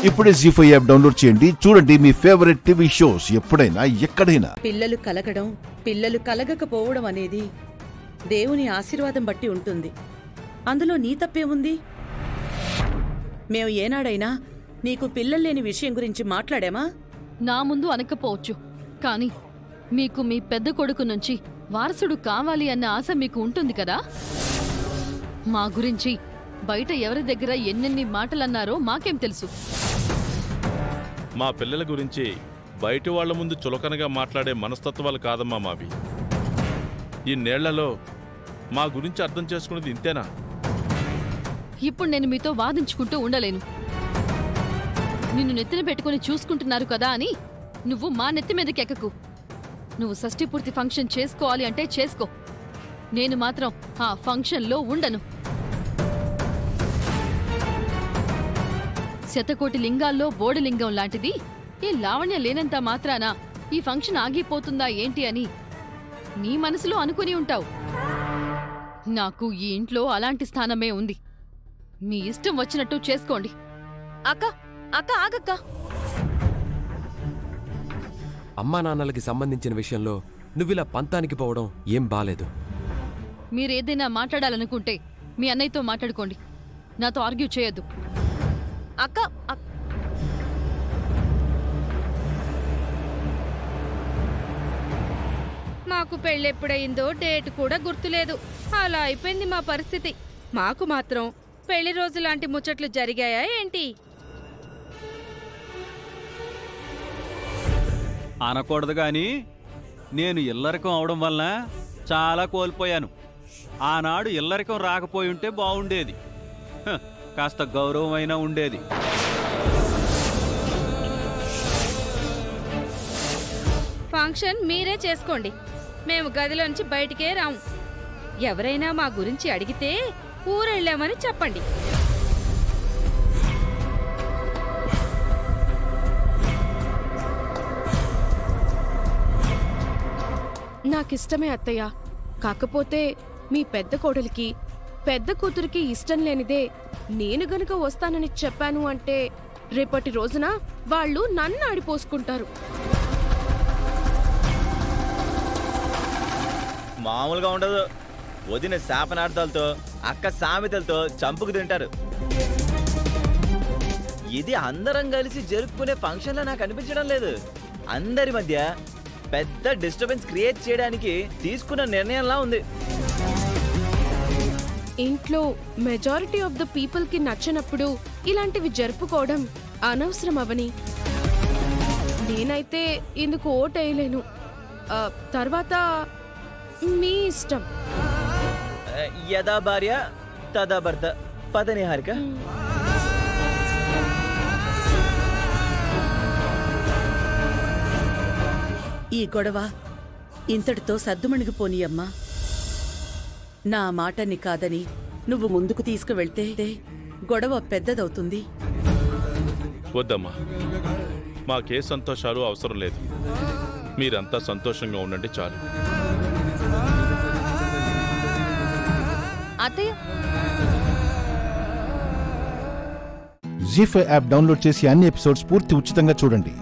ఇప్పుడే జీ5 app download చేయండి. చూడండి మీ ఫేవరెట్ టీవీ షోస్ ఎప్పుడైనా ఎక్కడైనా. పిల్లలు కలగడం, పిల్లలు కలగకపోవడం అనేది దేవుని ఆశీర్వాదం బట్టి ఉంటుంది. అందులో నీ తప్పే ఉంది? మేము ఏనాడైనా నీకు పిల్లల్లేని విషయం గురించి మాట్లాడామా? నా ముందు అనకపోవచ్చు, కాని మీకు మీ పెద్ద కొడుకు నుంచి వారసుడు కావాలి అన్న ఆశ మీకు ఉంటుంది కదా. మా గురించి బయట ఎవరి దగ్గర ఎన్నెన్ని మాటలన్నారో మాకేం తెలుసు. మా పిల్లల గురించి బయట వాళ్ల ముందు చులకనగా మాట్లాడే మనస్తత్వాలు కాదమ్మా మావి. ఈ నేళ్లలో మా గురించి అర్థం చేసుకునేది ఇంతేనా? ఇప్పుడు నేను మీతో వాదించుకుంటూ ఉండలేను. నిన్ను నెత్తిన పెట్టుకుని చూసుకుంటున్నారు కదా అని నువ్వు మా నెత్తి మీదకెక్కకు. నువ్వు షష్ఠి పూర్తి ఫంక్షన్ చేసుకోవాలి అంటే చేసుకో, నేను మాత్రం ఆ ఫంక్షన్లో ఉండను. శతకోటి లింగాల్లో బోడిలింగం లాంటిది ఈ లావణ్య లేనంత మాత్రాన ఈ ఫంక్షన్ ఆగిపోతుందా ఏంటి అని నీ మనసులో అనుకుని ఉంటావు. నాకు ఈ ఇంట్లో అలాంటి స్థానమే ఉంది. మీ ఇష్టం వచ్చినట్టు చేసుకోండి. అక్క అక్క ఆగక్క. అమ్మా నాన్నలకి సంబంధించిన విషయంలో నువ్విలా పంతానికి పోవడం ఏం బాలేదు. మీరేదైనా మాట్లాడాలనుకుంటే మీ అన్నయ్యతో మాట్లాడుకోండి, నాతో ఆర్గ్యూ చేయొద్దు. అక్క మాకు పెళ్ళెప్పుడయిందో డేట్ కూడా గుర్తులేదు. అలా అయిపోయింది మా పరిస్థితి. మాకు మాత్రం పెళ్లి రోజు లాంటి ముచ్చట్లు జరిగాయా ఏంటి? అనకూడదు గాని నేను ఇల్లరికం అవడం వలన చాలా కోల్పోయాను. ఆనాడు ఇల్లరికం రాకపోయి ఉంటే బాగుండేది, కాస్త గౌరవమైనా ఉండేది. ఫంక్షన్ మీరే చేసుకోండి, మేము గదిలోంచి బయటికే రాము. ఎవరైనా మా గురించి అడిగితే ఊరెళ్ళామని చెప్పండి. నాకిష్టమే అత్తయ్య, కాకపోతే మీ పెద్ద కోడలికి పెద్ద కూతురికి ఇష్టం లేనిదే నేను గనుక వస్తానని చెప్పాను అంటే రేపటి రోజున వాళ్ళు నన్ను ఆడిపోసుకుంటారు. మామూలుగా ఉండదు. వదిన శాపనార్థాలతో, అక్క సామెతలతో చంపుకు తింటారు. ఇది అందరం కలిసి జరుపుకునే ఫంక్షన్లా నాకు అనిపించడం లేదు. అందరి మధ్య పెద్ద డిస్టర్బెన్స్ క్రియేట్ చేయడానికి తీసుకున్న నిర్ణయంలా ఉంది. ఇంట్లో మెజారిటీ ఆఫ్ ద పీపుల్ కి నచ్చినప్పుడు ఇలాంటివి జరుపుకోవడం అనవసరం అవని. నేనైతే ఇందుకు ఓటేయలేను. తర్వాత మీ ఇష్టం. యదా భార్య తదా భర్త. పదని హారిక. ఈ గొడవ ఇంతటితో సద్దుమణిగిపోనీయమ్మా. నా మాటని కాదని నువ్వు ముందుకు తీసుకువెళ్తే గొడవ పెద్దదవుతుంది. వద్దమ్మా, మాకే సంతోషాలు అవసరం లేదు. మీరంతా సంతోషంగా ఉండండి చాలు. అత్తయ్య, జీ5 యాప్ డౌన్లోడ్ చేసి అన్ని ఎపిసోడ్స్ పూర్తి ఉచితంగా చూడండి.